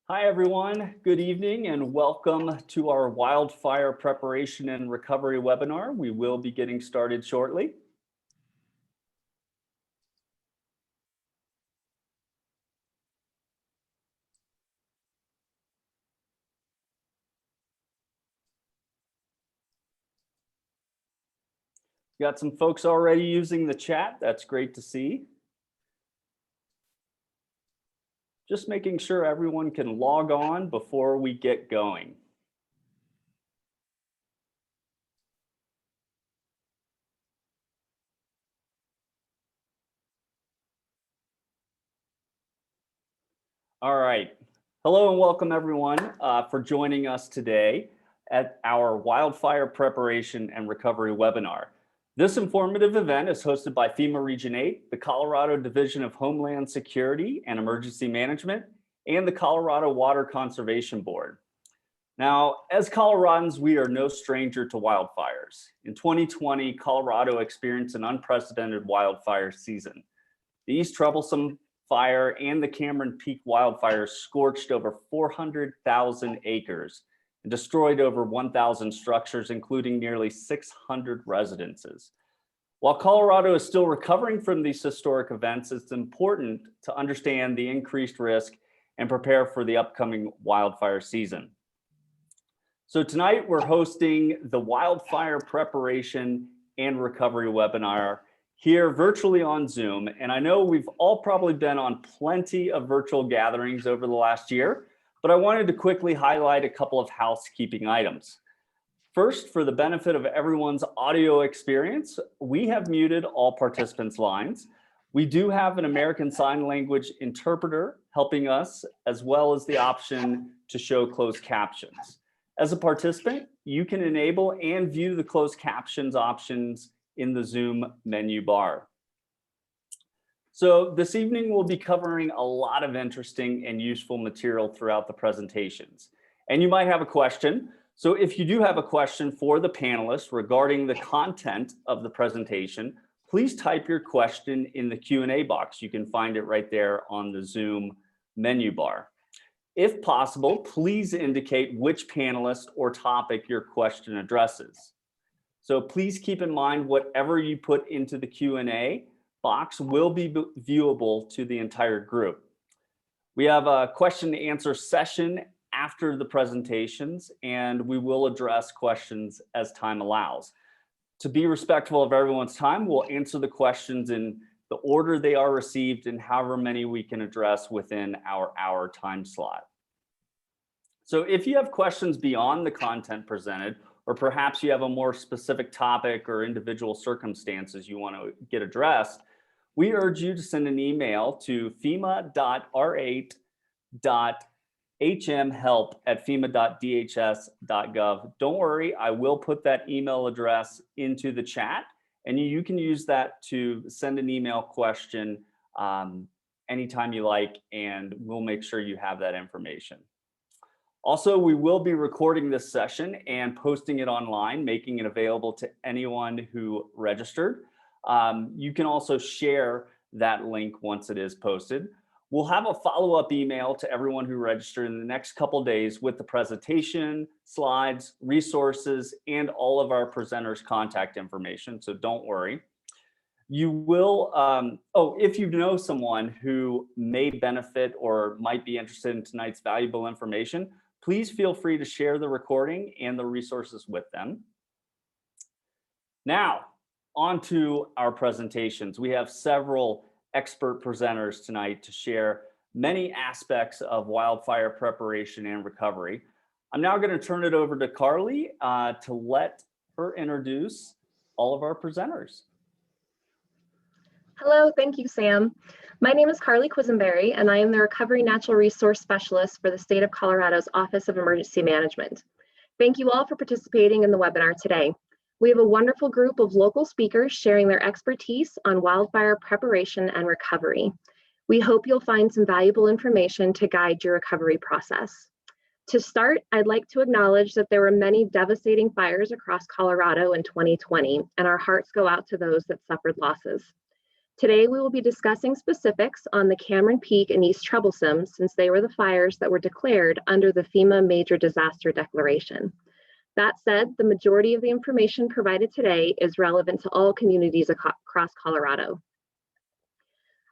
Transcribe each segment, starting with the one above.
Hi, everyone. Good evening and welcome to our wildfire preparation and recovery webinar. We will be getting started shortly. Got some folks already using the chat. That's great to see. Just making sure everyone can log on before we get going. All right. Hello and welcome everyone for joining us today at our wildfire preparation and recovery webinar. This informative event is hosted by FEMA Region 8, the Colorado Division of Homeland Security and Emergency Management, and the Colorado Water Conservation Board. Now, as Coloradans, we are no stranger to wildfires. In 2020, Colorado experienced an unprecedented wildfire season. The East Troublesome fire and the Cameron Peak wildfires scorched over 400,000 acres and destroyed over 1,000 structures, including nearly 600 residences. While Colorado is still recovering from these historic events, it's important to understand the increased risk and prepare for the upcoming wildfire season. So tonight we're hosting the wildfire preparation and recovery webinar here virtually on Zoom. And I know we've all probably been on plenty of virtual gatherings over the last year, but I wanted to quickly highlight a couple of housekeeping items. First, for the benefit of everyone's audio experience, we have muted all participants' lines. We do have an American Sign Language interpreter helping us, as well as the option to show closed captions. As a participant, you can enable and view the closed captions options in the Zoom menu bar. So this evening we'll be covering a lot of interesting and useful material throughout the presentations. And you might have a question. So if you do have a question for the panelists regarding the content of the presentation, please type your question in the Q&A box. You can find it right there on the Zoom menu bar. If possible, please indicate which panelist or topic your question addresses. So please keep in mind whatever you put into the Q&A box will be viewable to the entire group. We have a question and answer session after the presentations, and we will address questions as time allows. To be respectful of everyone's time, we'll answer the questions in the order they are received and however many we can address within our hour time slot. So if you have questions beyond the content presented, or perhaps you have a more specific topic or individual circumstances you want to get addressed, we urge you to send an email to fema.r8.hmhelp@fema.dhs.gov. Don't worry, I will put that email address into the chat, and you can use that to send an email question anytime you like, and we'll make sure you have that information. Also, we will be recording this session and posting it online, making it available to anyone who registered. You can also share that link once it is posted. We'll have a follow-up email to everyone who registered in the next couple of days with the presentation, slides, resources, and all of our presenters' contact information, so don't worry. You will, if you know someone who may benefit or might be interested in tonight's valuable information, please feel free to share the recording and the resources with them. Now, on to our presentations. We have several expert presenters tonight to share many aspects of wildfire preparation and recovery. I'm now going to turn it over to Carly to let her introduce all of our presenters. Hello, thank you, Sam. My name is Carly Quisenberry, and I am the Recovery Natural Resource Specialist for the State of Colorado's Office of Emergency Management. Thank you all for participating in the webinar today. We have a wonderful group of local speakers sharing their expertise on wildfire preparation and recovery. We hope you'll find some valuable information to guide your recovery process. To start, I'd like to acknowledge that there were many devastating fires across Colorado in 2020, and our hearts go out to those that suffered losses. Today, we will be discussing specifics on the Cameron Peak and East Troublesome, since they were the fires that were declared under the FEMA Major Disaster Declaration. That said, the majority of the information provided today is relevant to all communities across Colorado.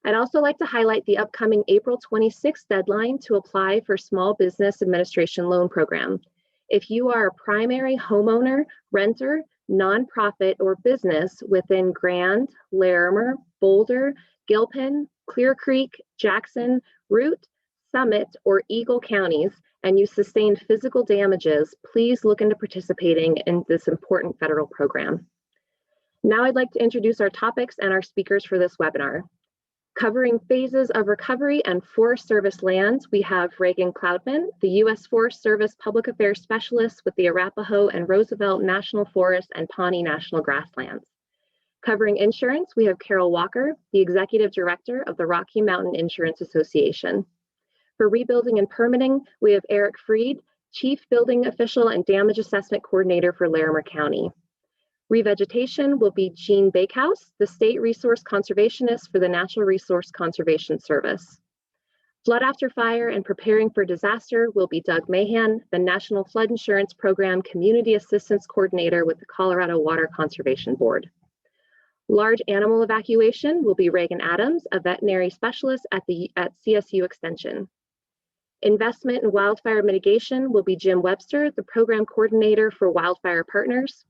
I'd also like to highlight the upcoming April 26th deadline to apply for Small Business Administration Loan Program. If you are a primary homeowner, renter, nonprofit, or business within Grand, Larimer, Boulder, Gilpin, Clear Creek, Jackson, Root, Summit, or Eagle counties, and you sustained physical damages, please look into participating in this important federal program. Now I'd like to introduce our topics and our speakers for this webinar. Covering phases of recovery and Forest Service lands, we have Reagan Cloudman, the U.S. Forest Service Public Affairs Specialist with the Arapahoe and Roosevelt National Forest and Pawnee National Grasslands. Covering insurance, we have Carol Walker, the Executive Director of the Rocky Mountain Insurance Association. For rebuilding and permitting, we have Eric Freed, Chief Building Official and Damage Assessment Coordinator for Larimer County. Revegetation will be Jean Bakehouse, the State Resource Conservationist for the Natural Resource Conservation Service. Flood after fire and preparing for disaster will be Doug Mahan, the National Flood Insurance Program Community Assistance Coordinator with the Colorado Water Conservation Board. Large animal evacuation will be Reagan Adams, a veterinary specialist at CSU Extension. Investment in wildfire mitigation will be Jim Webster, the program coordinator for Wildfire Partners.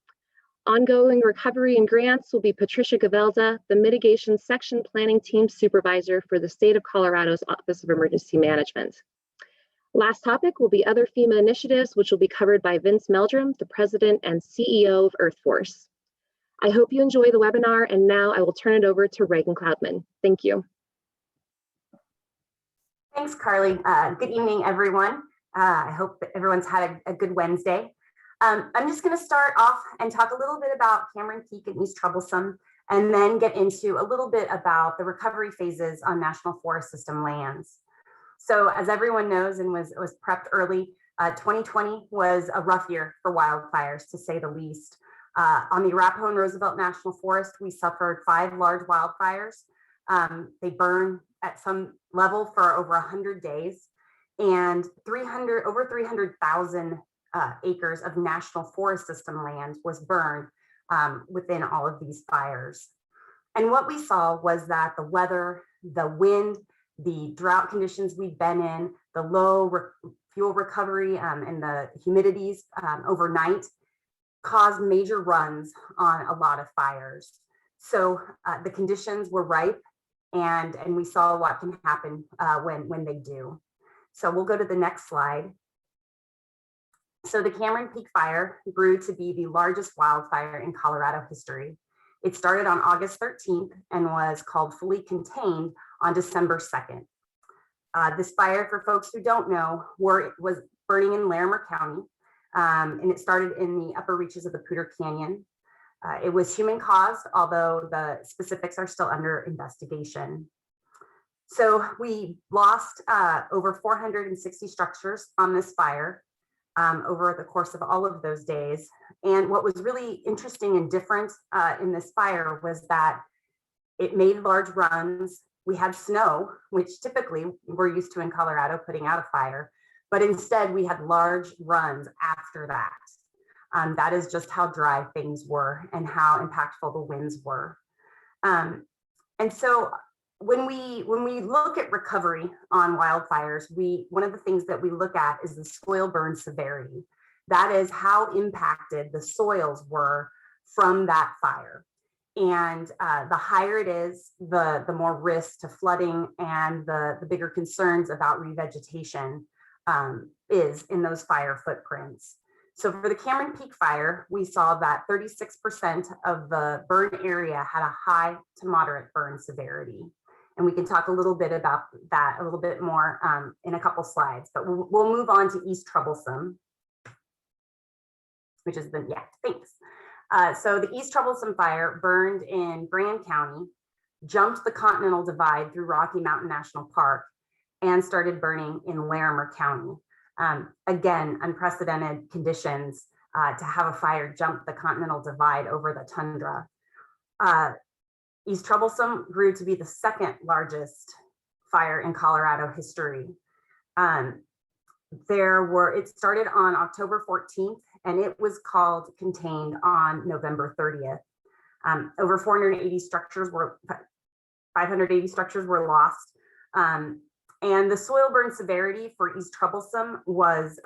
Ongoing recovery and grants will be Patricia Gavelda, the Mitigation Section Planning Team Supervisor for the State of Colorado's Office of Emergency Management. Last topic will be other FEMA initiatives, which will be covered by Vince Meldrum, the President and CEO of EarthForce. I hope you enjoy the webinar, and now I will turn it over to Reagan Cloudman. Thank you. Thanks, Carly. Good evening, everyone. I hope everyone's had a good Wednesday. I'm just going to start off and talk a little bit about Cameron Peak and East Troublesome, and then get into a little bit about the recovery phases on National Forest System lands. So as everyone knows and was prepped early, 2020 was a rough year for wildfires, to say the least. On the Arapahoe and Roosevelt National Forest, we suffered 5 large wildfires. They burned at some level for over 100 days, and over 300,000 acres of National Forest System land was burned within all of these fires. And what we saw was that the weather, the wind, the drought conditions we've been in, the low fuel recovery and the humidities overnight caused major runs on a lot of fires. So the conditions were ripe, and we saw what can happen when they do. So we'll go to the next slide. So the Cameron Peak fire grew to be the largest wildfire in Colorado history. It started on August 13th and was called fully contained on December 2nd. This fire, for folks who don't know, was burning in Larimer County, and it started in the upper reaches of the Poudre Canyon. It was human caused, although the specifics are still under investigation. So we lost over 460 structures on this fire over the course of all of those days. And what was really interesting and different in this fire was that it made large runs. We had snow, which typically we're used to in Colorado putting out a fire, but instead we had large runs after that. That is just how dry things were and how impactful the winds were. And so when we look at recovery on wildfires, one of the things that we look at is the soil burn severity. That is how impacted the soils were from that fire. And the higher it is, the more risk to flooding and the bigger concerns about revegetation is in those fire footprints. So for the Cameron Peak fire, we saw that 36% of the burn area had a high to moderate burn severity. And we can talk a little bit about that a little bit more in a couple slides, but we'll move on to East Troublesome, which is thanks. So the East Troublesome fire burned in Grand County, jumped the Continental Divide through Rocky Mountain National Park, and started burning in Larimer County. Again, unprecedented conditions to have a fire jump the Continental Divide over the tundra. East Troublesome grew to be the second largest fire in Colorado history. It started on October 14th, and it was contained on November 30th. Over 580 structures were lost. And the soil burn severity for East Troublesome was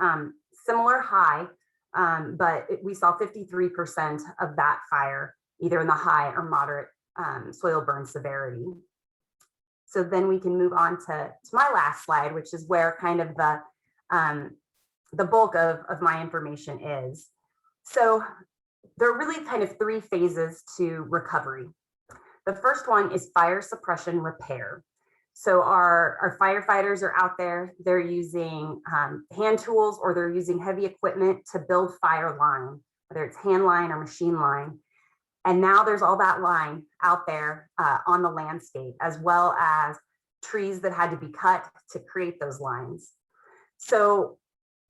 similar high, but we saw 53% of that fire either in the high or moderate soil burn severity. So then we can move on to my last slide, which is where kind of the bulk of my information is. So there are really kind of three phases to recovery. The first one is fire suppression repair. So our firefighters are out there, they're using hand tools or they're using heavy equipment to build fire line, whether it's hand line or machine line. And now there's all that line out there on the landscape, as well as trees that had to be cut to create those lines. So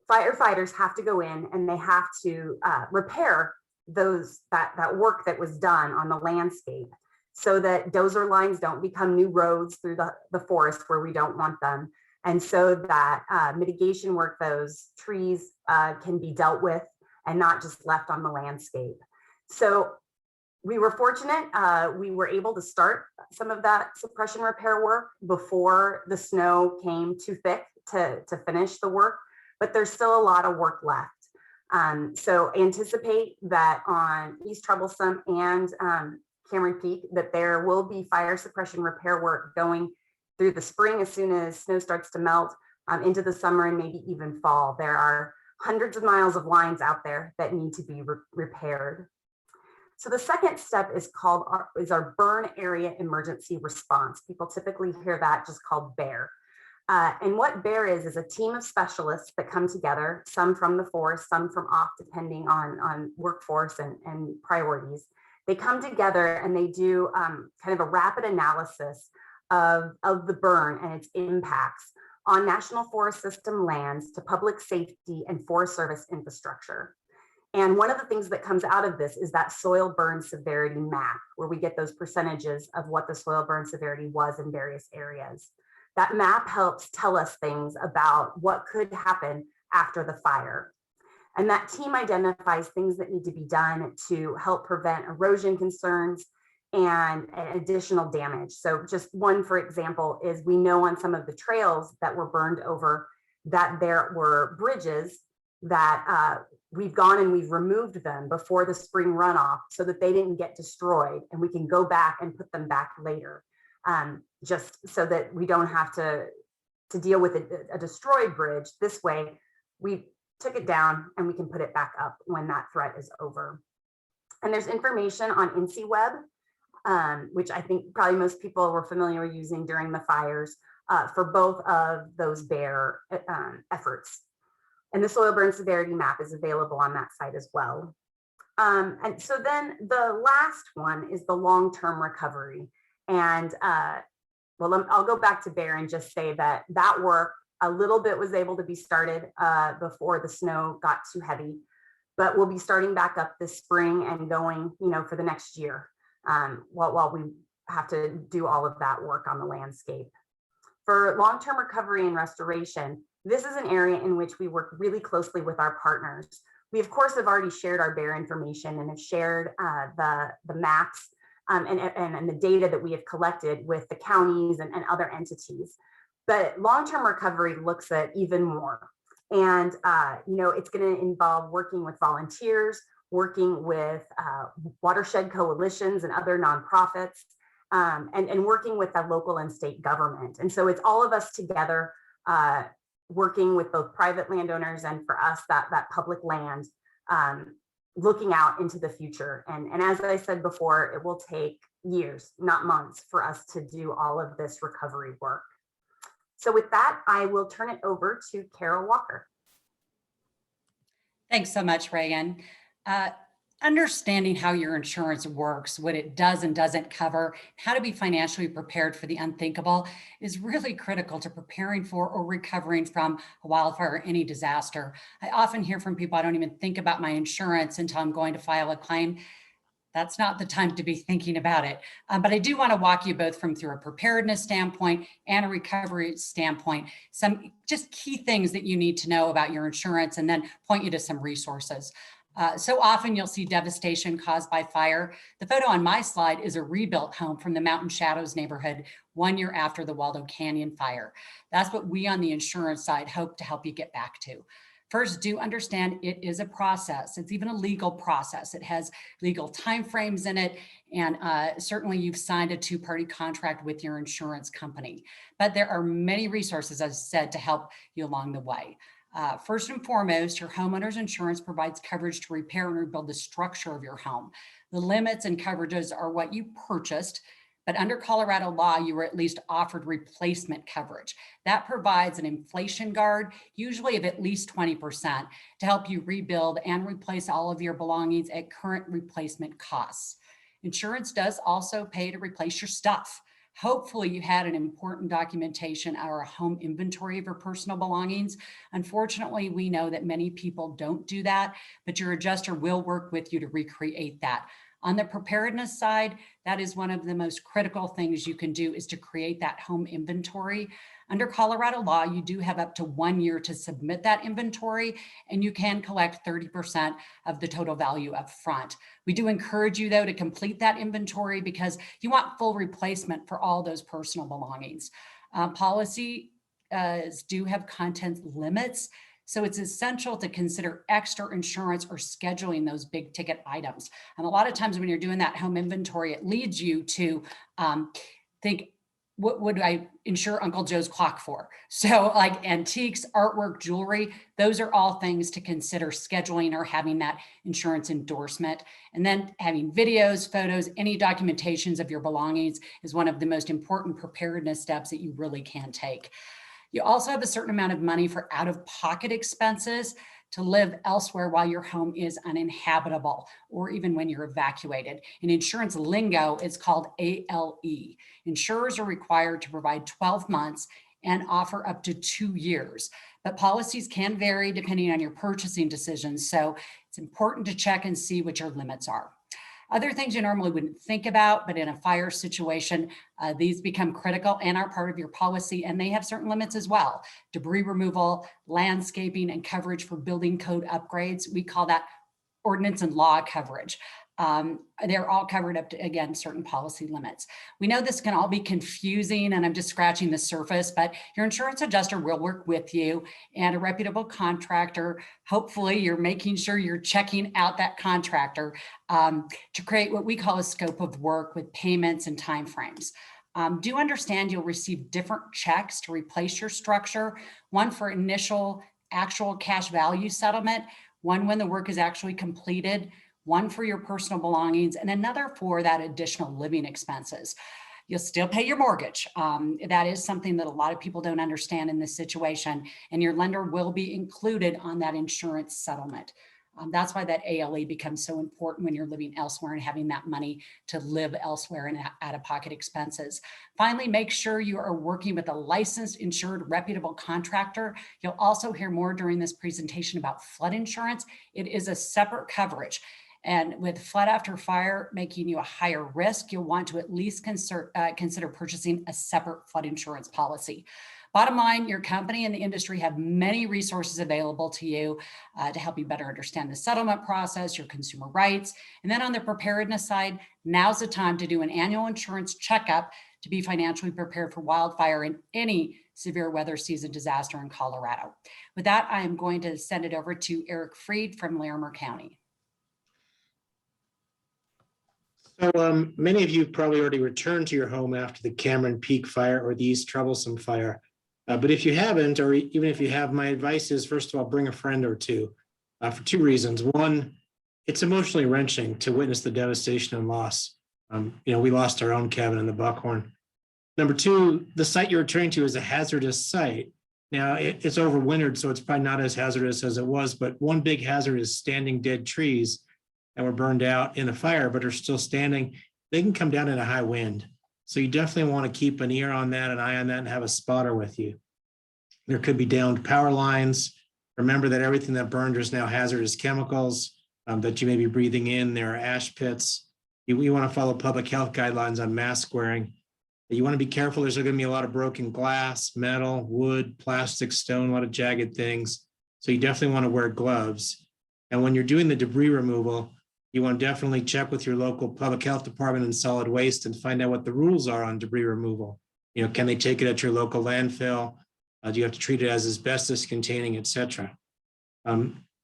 firefighters have to go in and they have to repair that work that was done on the landscape, so that dozer lines don't become new roads through the forest where we don't want them. And so that mitigation work, those trees can be dealt with and not just left on the landscape. So we were fortunate, we were able to start some of that suppression repair work before the snow came too thick to finish the work, but there's still a lot of work left. So anticipate that on East Troublesome and Cameron Peak, that there will be fire suppression repair work going through the spring as soon as snow starts to melt, into the summer and maybe even fall. There are hundreds of miles of lines out there that need to be repaired. So the second step is our burn area emergency response. People typically hear that just called BEAR. And what BEAR is a team of specialists that come together, some from the forest, some from off, depending on workforce and priorities. They come together and they do kind of a rapid analysis of the burn and its impacts on National Forest System lands to public safety and Forest Service infrastructure. And one of the things that comes out of this is that soil burn severity map, where we get those percentages of what the soil burn severity was in various areas. That map helps tell us things about what could happen after the fire. And that team identifies things that need to be done to help prevent erosion concerns and additional damage. So just one, for example, is we know on some of the trails that were burned over that there were bridges that we've gone and we've removed them before the spring runoff so that they didn't get destroyed, and we can go back and put them back later, just so that we don't have to deal with a destroyed bridge. This way, we took it down and we can put it back up when that threat is over. And there's information on InciWeb, which I think probably most people were familiar with using during the fires for both of those BEAR efforts. And the soil burn severity map is available on that site as well. And so then the last one is the long-term recovery. And I'll go back to BEAR and just say that work, a little bit was able to be started before the snow got too heavy, but we'll be starting back up this spring and going, for the next year, while we have to do all of that work on the landscape. For long-term recovery and restoration, this is an area in which we work really closely with our partners. We, of course, have already shared our BEAR information and have shared the maps and the data that we have collected with the counties and other entities. But long-term recovery looks at even more. And, it's going to involve working with volunteers, working with watershed coalitions and other nonprofits, and working with the local and state government. And so it's all of us together, working with both private landowners and for us, that public land, looking out into the future. And as I said before, it will take years, not months, for us to do all of this recovery work. So with that, I will turn it over to Carol Walker. Thanks so much, Reagan. Understanding how your insurance works, what it does and doesn't cover, how to be financially prepared for the unthinkable is really critical to preparing for or recovering from a wildfire or any disaster. I often hear from people, I don't even think about my insurance until I'm going to file a claim. that's not the time to be thinking about it. But I do want to walk you both through a preparedness standpoint and a recovery standpoint, some just key things that you need to know about your insurance, and then point you to some resources. So often you'll see devastation caused by fire. The photo on my slide is a rebuilt home from the Mountain Shadows neighborhood 1 year after the Waldo Canyon fire. That's what we on the insurance side hope to help you get back to. First, do understand it is a process. It's even a legal process. It has legal timeframes in it. And certainly you've signed a two-party contract with your insurance company. But there are many resources, as I said, to help you along the way. First and foremost, your homeowner's insurance provides coverage to repair and rebuild the structure of your home. The limits and coverages are what you purchased, but under Colorado law, you were at least offered replacement coverage. That provides an inflation guard, usually of at least 20%, to help you rebuild and replace all of your belongings at current replacement costs. Insurance does also pay to replace your stuff. Hopefully you had an important documentation or a home inventory of your personal belongings. Unfortunately, we know that many people don't do that, but your adjuster will work with you to recreate that. On the preparedness side, that is one of the most critical things you can do, is to create that home inventory. Under Colorado law, you do have up to 1 year to submit that inventory, and you can collect 30% of the total value up front. We do encourage you, though, to complete that inventory because you want full replacement for all those personal belongings. Policies do have content limits, so it's essential to consider extra insurance or scheduling those big ticket items. And a lot of times when you're doing that home inventory, it leads you to think, what would I insure Uncle Joe's clock for? So like antiques, artwork, jewelry, those are all things to consider scheduling or having that insurance endorsement. And then having videos, photos, any documentations of your belongings is one of the most important preparedness steps that you really can take. You also have a certain amount of money for out-of-pocket expenses to live elsewhere while your home is uninhabitable, or even when you're evacuated. In insurance lingo, it's called ALE. Insurers are required to provide 12 months and offer up to 2 years, but policies can vary depending on your purchasing decisions. So it's important to check and see what your limits are. Other things you normally wouldn't think about, but in a fire situation, these become critical and are part of your policy, and they have certain limits as well. Debris removal, landscaping, and coverage for building code upgrades. We call that ordinance and law coverage. They're all covered up to, again, certain policy limits. We know this can all be confusing, and I'm just scratching the surface, but your insurance adjuster will work with you, and a reputable contractor. Hopefully you're making sure you're checking out that contractor to create what we call a scope of work with payments and timeframes. Do understand you'll receive different checks to replace your structure, one for initial actual cash value settlement, one when the work is actually completed, one for your personal belongings, and another for that additional living expenses. You'll still pay your mortgage. That is something that a lot of people don't understand in this situation, and your lender will be included on that insurance settlement. That's why that ALE becomes so important when you're living elsewhere and having that money to live elsewhere and out-of-pocket expenses. Finally, make sure you are working with a licensed, insured, reputable contractor. You'll also hear more during this presentation about flood insurance. It is a separate coverage. And with flood after fire making you a higher risk, you'll want to at least consider purchasing a separate flood insurance policy. Bottom line, your company and the industry have many resources available to you to help you better understand the settlement process, your consumer rights. And then on the preparedness side, now's the time to do an annual insurance checkup to be financially prepared for wildfire and any severe weather season disaster in Colorado. With that, I am going to send it over to Eric Freed from Larimer County. So many of you probably already returned to your home after the Cameron Peak fire or the East Troublesome fire. But if you haven't, or even if you have, my advice is, first of all, bring a friend or two for two reasons. One, it's emotionally wrenching to witness the devastation and loss. We lost our own cabin in the Buckhorn. Number two, the site you're returning to is a hazardous site. Now it's overwintered, so it's probably not as hazardous as it was, but one big hazard is standing dead trees that were burned out in a fire, but are still standing. They can come down in a high wind. So you definitely want to keep an ear on that, an eye on that, and have a spotter with you. There could be downed power lines. Remember that everything that burned is now hazardous chemicals that you may be breathing in. There are ash pits. You want to follow public health guidelines on mask wearing. You want to be careful. There's going to be a lot of broken glass, metal, wood, plastic, stone, a lot of jagged things. So you definitely want to wear gloves. And when you're doing the debris removal, you want to definitely check with your local public health department and solid waste and find out what the rules are on debris removal. Can they take it at your local landfill? Do you have to treat it as asbestos containing, et cetera?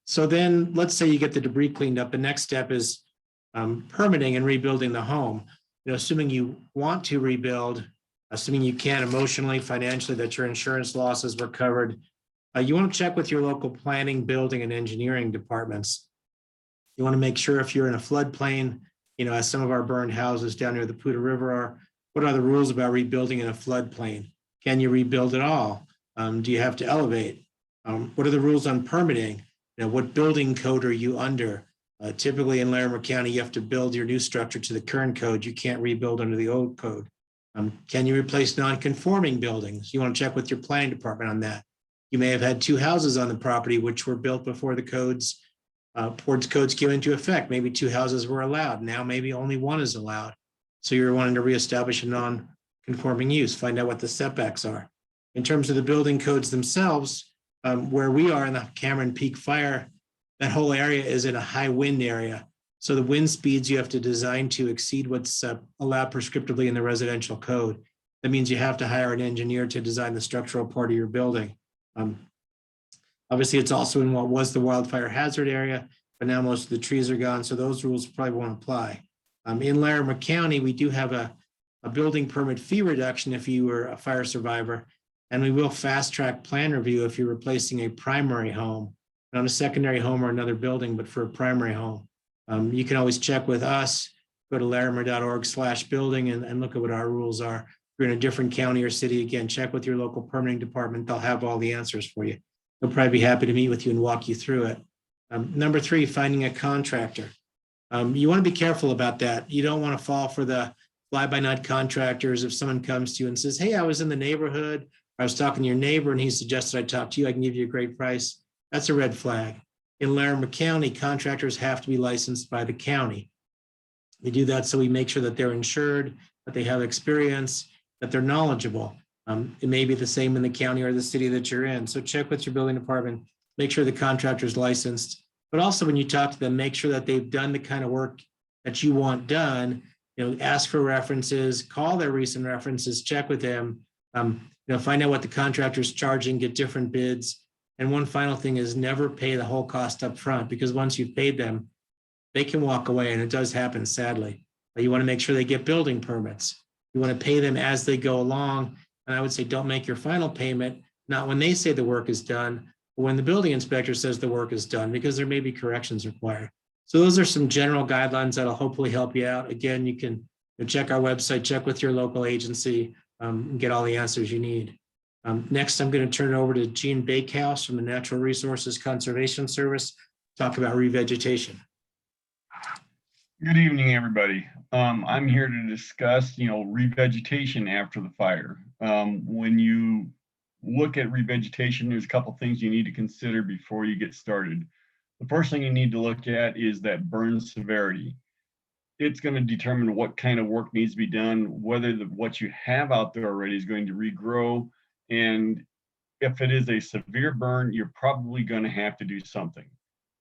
So then let's say you get the debris cleaned up. The next step is permitting and rebuilding the home. Assuming you want to rebuild, assuming you can emotionally, financially, that your insurance losses were covered, you want to check with your local planning, building, and engineering departments. You want to make sure if you're in a floodplain, as some of our burned houses down near the Poudre River are, what are the rules about rebuilding in a floodplain? Can you rebuild at all? Do you have to elevate? What are the rules on permitting? What building code are you under? Typically in Larimer County, you have to build your new structure to the current code. You can't rebuild under the old code. Can you replace non-conforming buildings? You want to check with your planning department on that. You may have had 2 houses on the property which were built before the codes came into effect. Maybe 2 houses were allowed. Now maybe only 1 is allowed. So you're wanting to reestablish a non-conforming use, find out what the setbacks are. In terms of the building codes themselves, where we are in the Cameron Peak Fire, that whole area is in a high wind area. So the wind speeds you have to design to exceed what's allowed prescriptively in the residential code. That means you have to hire an engineer to design the structural part of your building. Obviously, it's also in what was the wildfire hazard area, but now most of the trees are gone, so those rules probably won't apply. In Larimer County, we do have a building permit fee reduction if you were a fire survivor, and we will fast track plan review if you're replacing a primary home, not a secondary home or another building, but for a primary home. You can always check with us, go to larimer.org/building and look at what our rules are. If you're in a different county or city, again, check with your local permitting department. They'll have all the answers for you. They'll probably be happy to meet with you and walk you through it. Number 3, finding a contractor. You want to be careful about that. You don't want to fall for the fly-by-night contractors. If someone comes to you and says, hey, I was in the neighborhood, I was talking to your neighbor and he suggested I talk to you, I can give you a great price. That's a red flag. In Larimer County, contractors have to be licensed by the county. We do that so we make sure that they're insured, that they have experience, that they're knowledgeable. It may be the same in the county or the city that you're in. So check with your building department, make sure the contractor's licensed, but also when you talk to them, make sure that they've done the kind of work that you want done. Ask for references, call their recent references, check with them, find out what the contractor's charging, get different bids. And one final thing is never pay the whole cost up front, because once you've paid them, they can walk away, and it does happen, sadly. But you want to make sure they get building permits. You want to pay them as they go along. And I would say don't make your final payment, not when they say the work is done, but when the building inspector says the work is done, because there may be corrections required. So those are some general guidelines that'll hopefully help you out. Again, you can check our website, check with your local agency, and get all the answers you need. Next, I'm going to turn it over to Gene Bakehouse from the Natural Resources Conservation Service, talk about revegetation. Good evening, everybody. I'm here to discuss, revegetation after the fire. When you look at revegetation, there's a couple things you need to consider before you get started. The first thing you need to look at is that burn severity. It's going to determine what kind of work needs to be done, whether what you have out there already is going to regrow. And if it is a severe burn, you're probably going to have to do something.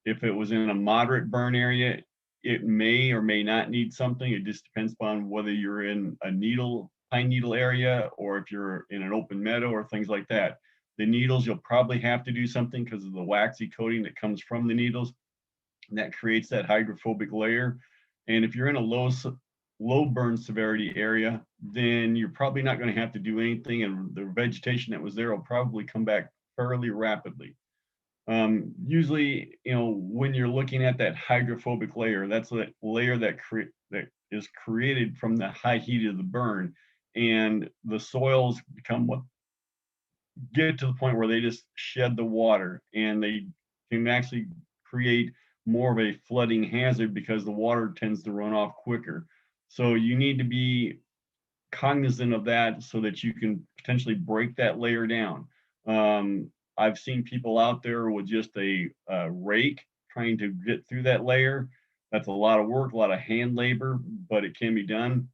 If it was in a moderate burn area, it may or may not need something. It just depends upon whether you're in a pine needle area or if you're in an open meadow or things like that. The needles, you'll probably have to do something because of the waxy coating that comes from the needles, and that creates that hydrophobic layer. And if you're in a low burn severity area, then you're probably not going to have to do anything, and the vegetation that was there will probably come back fairly rapidly. Usually, when you're looking at that hydrophobic layer, that's a layer that is created from the high heat of the burn, and the soils get to the point where they just shed the water, and they can actually create more of a flooding hazard because the water tends to run off quicker. So you need to be cognizant of that so that you can potentially break that layer down. I've seen people out there with just a rake trying to get through that layer. That's a lot of work, a lot of hand labor, but it can be done.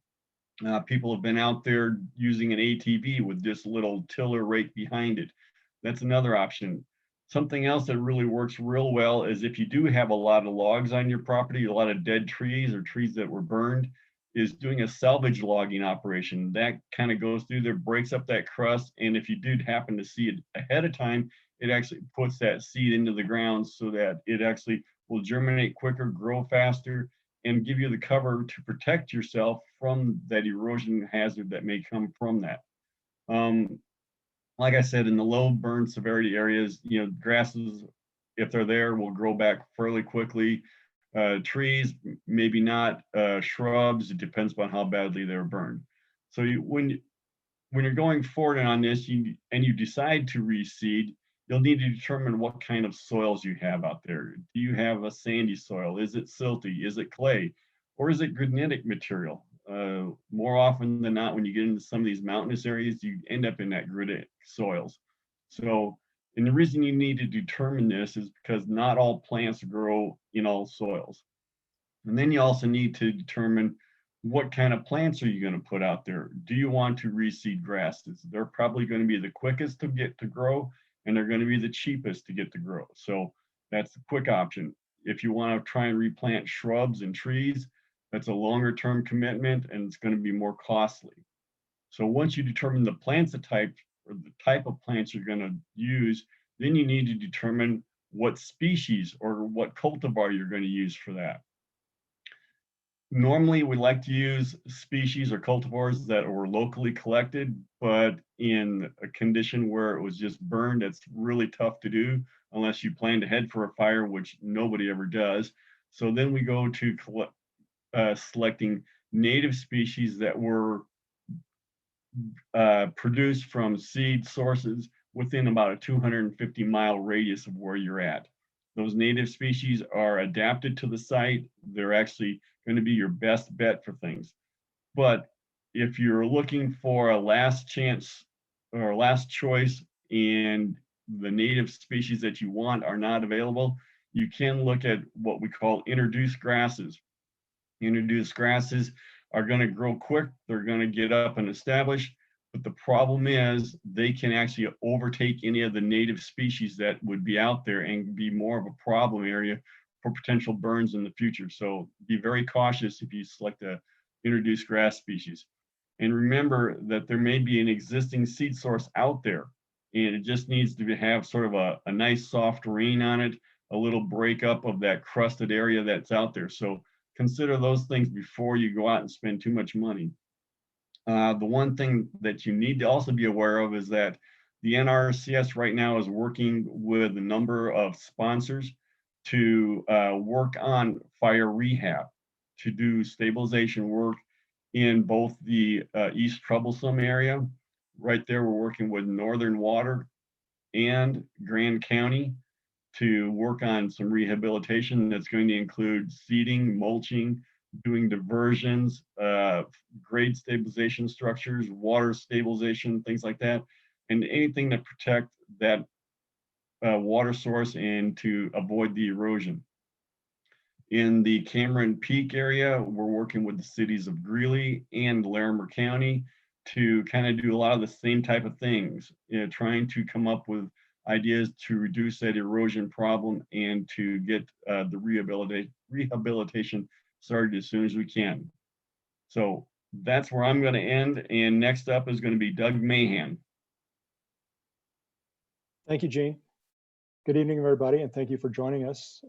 People have been out there using an ATV with just a little tiller rake behind it. That's another option. Something else that really works real well is if you do have a lot of logs on your property, a lot of dead trees or trees that were burned, is doing a salvage logging operation. That kind of goes through there, breaks up that crust. And if you did happen to see it ahead of time, it actually puts that seed into the ground so that it actually will germinate quicker, grow faster, and give you the cover to protect yourself from that erosion hazard that may come from that. Like I said, in the low burn severity areas, grasses, if they're there, will grow back fairly quickly. Trees, maybe not. Shrubs, it depends upon how badly they're burned. So when you're going forward on this, and you decide to reseed, you'll need to determine what kind of soils you have out there. Do you have a sandy soil? Is it silty? Is it clay? Or is it granitic material? More often than not, when you get into some of these mountainous areas, you end up in that granitic soils. So, and the reason you need to determine this is because not all plants grow in all soils. And then you also need to determine what kind of plants are you going to put out there. Do you want to reseed grasses? They're probably going to be the quickest to get to grow, and they're going to be the cheapest to get to grow. So that's the quick option. If you want to try and replant shrubs and trees, that's a longer term commitment and it's going to be more costly. So once you determine the plants type or the type of plants you're going to use, then you need to determine what species or what cultivar you're going to use for that. Normally, we like to use species or cultivars that were locally collected, but in a condition where it was just burned, it's really tough to do unless you plan to head for a fire, which nobody ever does. So then we go to selecting native species that were produced from seed sources within about a 250-mile radius of where you're at. Those native species are adapted to the site. They're actually going to be your best bet for things. But if you're looking for a last chance or last choice and the native species that you want are not available, you can look at what we call introduced grasses. Introduced grasses are going to grow quick. They're going to get up and establish. But the problem is they can actually overtake any of the native species that would be out there and be more of a problem area for potential burns in the future. So be very cautious if you select a introduced grass species. And remember that there may be an existing seed source out there, and it just needs to have sort of a nice soft rain on it, a little breakup of that crusted area that's out there. So consider those things before you go out and spend too much money. The one thing that you need to also be aware of is that the NRCS right now is working with a number of sponsors to work on fire rehab, to do stabilization work in both the East Troublesome area. Right there, we're working with Northern Water and Grand County to work on some rehabilitation that's going to include seeding, mulching, doing diversions, grade stabilization structures, water stabilization, things like that, and anything to protect that water source and to avoid the erosion. In the Cameron Peak area, we're working with the cities of Greeley and Larimer County to kind of do a lot of the same type of things, trying to come up with ideas to reduce that erosion problem and to get the rehabilitation started as soon as we can. So that's where I'm going to end. And next up is going to be Doug Mahan. Thank you, Gene. Good evening, everybody, and thank you for joining us.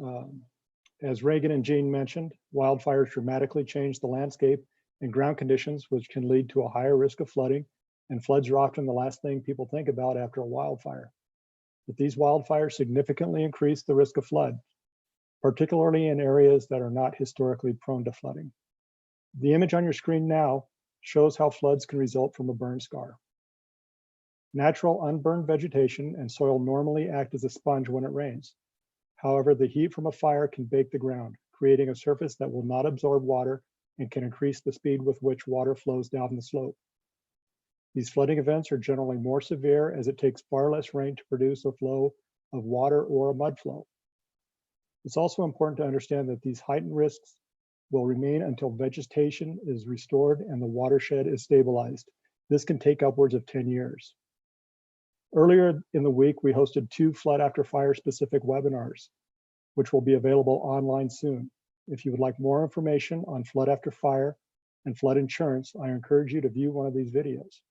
As Reagan and Gene mentioned, wildfires dramatically change the landscape and ground conditions, which can lead to a higher risk of flooding, and floods are often the last thing people think about after a wildfire. But these wildfires significantly increase the risk of flood, particularly in areas that are not historically prone to flooding. The image on your screen now shows how floods can result from a burn scar. Natural unburned vegetation and soil normally act as a sponge when it rains. However, the heat from a fire can bake the ground, creating a surface that will not absorb water and can increase the speed with which water flows down the slope. These flooding events are generally more severe as it takes far less rain to produce a flow of water or a mud flow. It's also important to understand that these heightened risks will remain until vegetation is restored and the watershed is stabilized. This can take upwards of 10 years. Earlier in the week, we hosted 2 flood after fire specific webinars, which will be available online soon. If you would like more information on flood after fire and flood insurance, I encourage you to view one of these videos.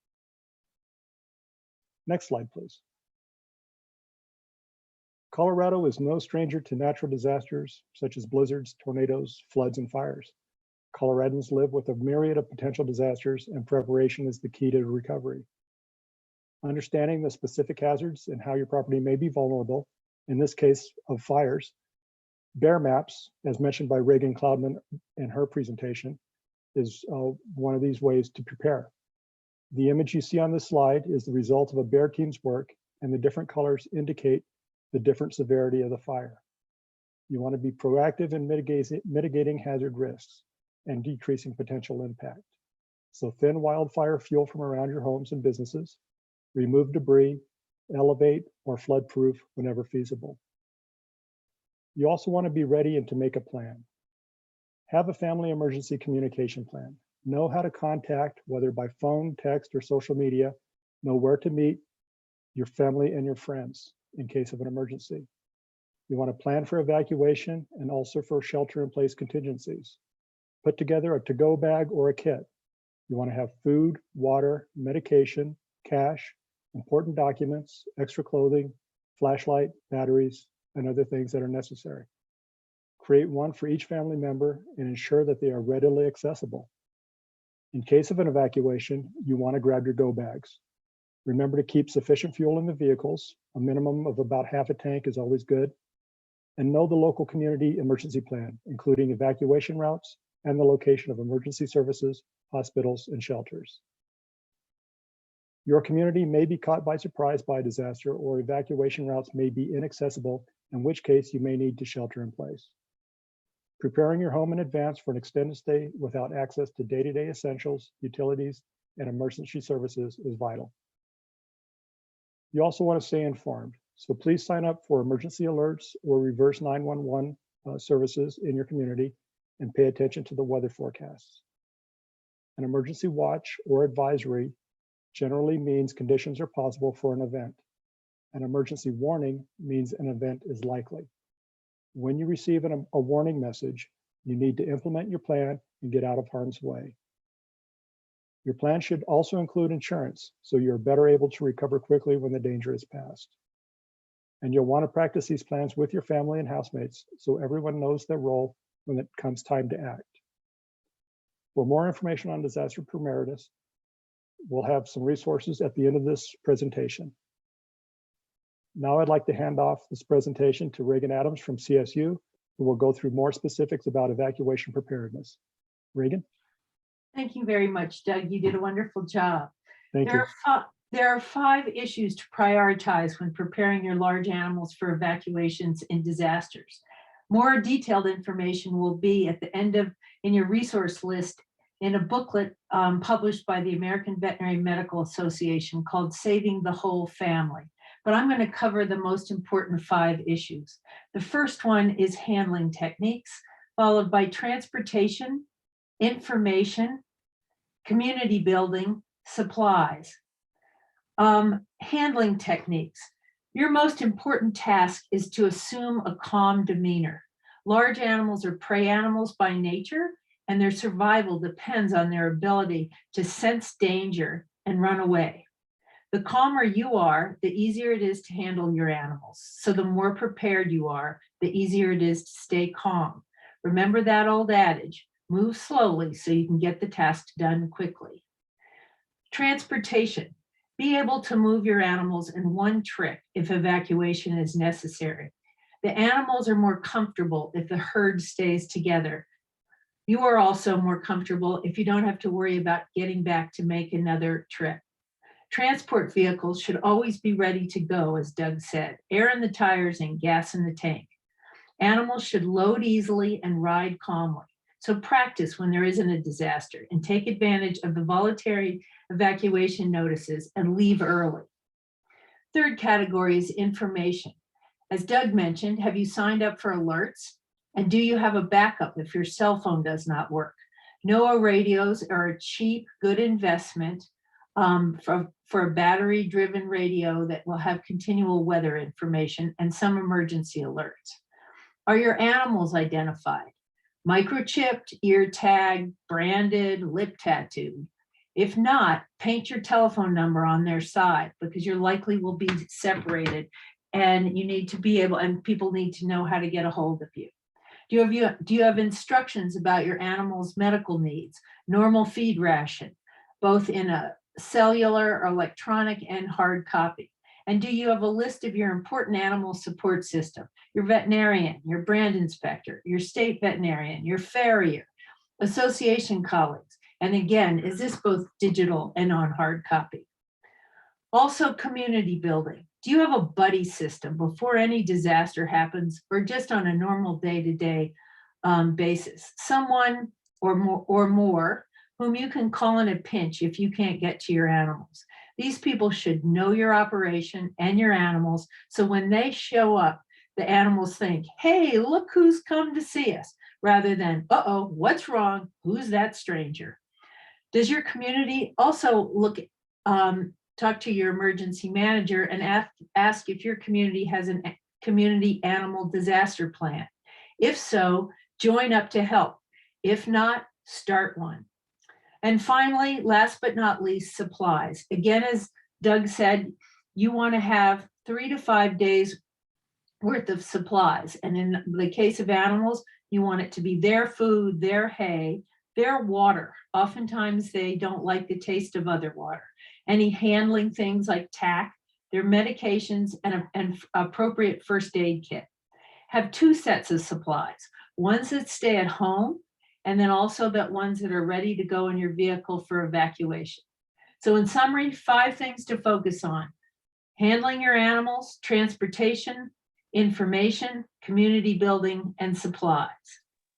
Next slide, please. Colorado is no stranger to natural disasters such as blizzards, tornadoes, floods, and fires. Coloradans live with a myriad of potential disasters, and preparation is the key to recovery. Understanding the specific hazards and how your property may be vulnerable, in this case of fires, bear maps, as mentioned by Reagan Cloudman in her presentation, is one of these ways to prepare. The image you see on this slide is the result of a bear team's work, and the different colors indicate the different severity of the fire. You want to be proactive in mitigating hazard risks and decreasing potential impact. So thin wildfire fuel from around your homes and businesses, remove debris, elevate or flood proof whenever feasible. You also want to be ready and to make a plan. Have a family emergency communication plan. Know how to contact, whether by phone, text, or social media. Know where to meet your family and your friends in case of an emergency. You want to plan for evacuation and also for shelter-in-place contingencies. Put together a to-go bag or a kit. You want to have food, water, medication, cash, important documents, extra clothing, flashlight, batteries, and other things that are necessary. Create one for each family member and ensure that they are readily accessible. In case of an evacuation, you want to grab your go bags. Remember to keep sufficient fuel in the vehicles. A minimum of about half a tank is always good. And know the local community emergency plan, including evacuation routes and the location of emergency services, hospitals, and shelters. Your community may be caught by surprise by a disaster, or evacuation routes may be inaccessible, in which case you may need to shelter in place. Preparing your home in advance for an extended stay without access to day-to-day essentials, utilities, and emergency services is vital. You also want to stay informed, so please sign up for emergency alerts or reverse 911 services in your community and pay attention to the weather forecasts. An emergency watch or advisory generally means conditions are possible for an event. An emergency warning means an event is likely. When you receive a warning message, you need to implement your plan and get out of harm's way. Your plan should also include insurance, so you're better able to recover quickly when the danger is past. And you'll want to practice these plans with your family and housemates so everyone knows their role when it comes time to act. For more information on disaster preparedness, we'll have some resources at the end of this presentation. Now I'd like to hand off this presentation to Reagan Adams from CSU, who will go through more specifics about evacuation preparedness. Reagan? Thank you very much, Doug. You did a wonderful job. Thank you. There are 5 issues to prioritize when preparing your large animals for evacuations in disasters. More detailed information will be at the end in your resource list in a booklet published by the American Veterinary Medical Association called Saving the Whole Family. But I'm going to cover the most important 5 issues. The first one is handling techniques, followed by transportation, information, community building, supplies. Handling techniques. Your most important task is to assume a calm demeanor. Large animals are prey animals by nature, and their survival depends on their ability to sense danger and run away. The calmer you are, the easier it is to handle your animals. So the more prepared you are, the easier it is to stay calm. Remember that old adage, move slowly so you can get the task done quickly. Transportation. Be able to move your animals in one trip if evacuation is necessary. The animals are more comfortable if the herd stays together. You are also more comfortable if you don't have to worry about getting back to make another trip. Transport vehicles should always be ready to go, as Doug said, air in the tires and gas in the tank. Animals should load easily and ride calmly. So practice when there isn't a disaster and take advantage of the voluntary evacuation notices and leave early. Third category is information. As Doug mentioned, have you signed up for alerts? And do you have a backup if your cell phone does not work? NOAA radios are a cheap, good investment for a battery-driven radio that will have continual weather information and some emergency alerts. Are your animals identified? Microchipped, ear tagged, branded, lip tattooed? If not, paint your telephone number on their side because you likely will be separated and you need to be able, and people need to know how to get a hold of you. Do you have instructions about your animal's medical needs, normal feed ration, both in a cellular, electronic, and hard copy? And do you have a list of your important animal support system, your veterinarian, your brand inspector, your state veterinarian, your farrier, association colleagues? And again, is this both digital and on hard copy? Also, community building. Do you have a buddy system before any disaster happens or just on a normal day-to-day basis? Someone or more whom you can call in a pinch if you can't get to your animals. These people should know your operation and your animals, so when they show up, the animals think, hey, look who's come to see us, rather than, uh-oh, what's wrong? Who's that stranger? Does your community also talk to your emergency manager and ask if your community has a community animal disaster plan? If so, join up to help. If not, start one. And finally, last but not least, supplies. Again, as Doug said, you want to have 3 to 5 days worth of supplies. And in the case of animals, you want it to be their food, their hay, their water. Oftentimes they don't like the taste of other water. Any handling things like tack, their medications, and an appropriate first aid kit. Have 2 sets of supplies, ones that stay at home, and then also the ones that are ready to go in your vehicle for evacuation. So in summary, 5 things to focus on: handling your animals, transportation, information, community building, and supplies.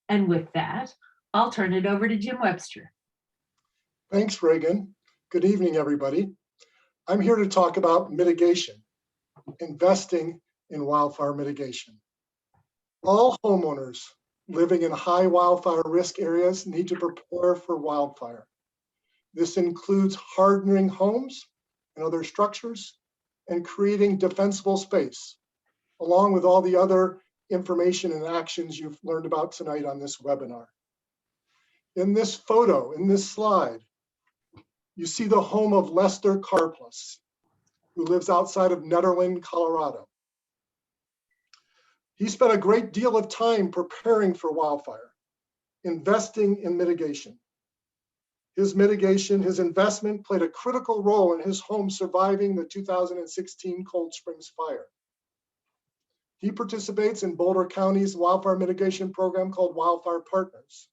And with that, I'll turn it over to Jim Webster. Thanks, Reagan. Good evening, everybody. I'm here to talk about mitigation, investing in wildfire mitigation. All homeowners living in high wildfire risk areas need to prepare for wildfire. This includes hardening homes and other structures and creating defensible space, along with all the other information and actions you've learned about tonight on this webinar. In this photo, in this slide, you see the home of Lester Karplus, who lives outside of Nederland, Colorado. He spent a great deal of time preparing for wildfire, investing in mitigation. His mitigation, his investment played a critical role in his home surviving the 2016 Cold Springs fire. He participates in Boulder County's wildfire mitigation program called Wildfire Partners.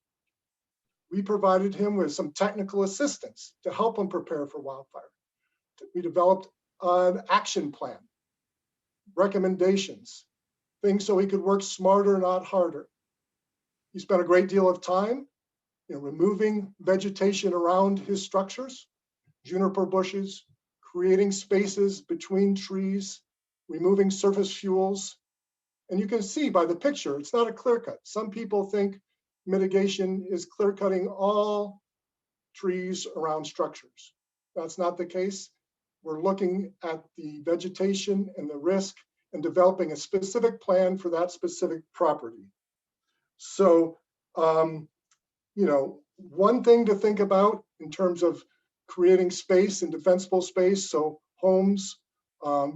We provided him with some technical assistance to help him prepare for wildfire. We developed an action plan, recommendations, things so he could work smarter, not harder. He spent a great deal of time removing vegetation around his structures, juniper bushes, creating spaces between trees, removing surface fuels. And you can see by the picture, it's not a clear cut. Some people think mitigation is clear cutting all trees around structures. That's not the case. We're looking at the vegetation and the risk and developing a specific plan for that specific property. So, one thing to think about in terms of creating space and defensible space, so homes are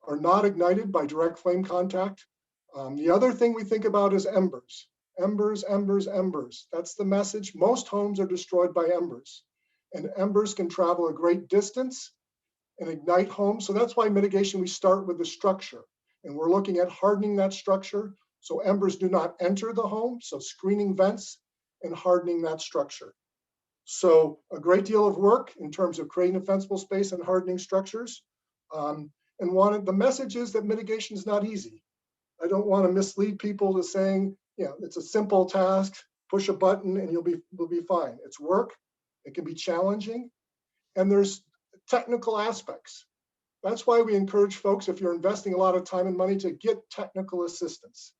not ignited by direct flame contact. The other thing we think about is embers. Embers, embers, embers. That's the message. Most homes are destroyed by embers, and embers can travel a great distance and ignite homes. So that's why mitigation, we start with the structure, and we're looking at hardening that structure so embers do not enter the home. So screening vents and hardening that structure. So a great deal of work in terms of creating defensible space and hardening structures. And the message is that mitigation is not easy. I don't want to mislead people to saying, it's a simple task, push a button and we'll be fine. It's work, it can be challenging, and there's technical aspects. That's why we encourage folks, if you're investing a lot of time and money, to get technical assistance.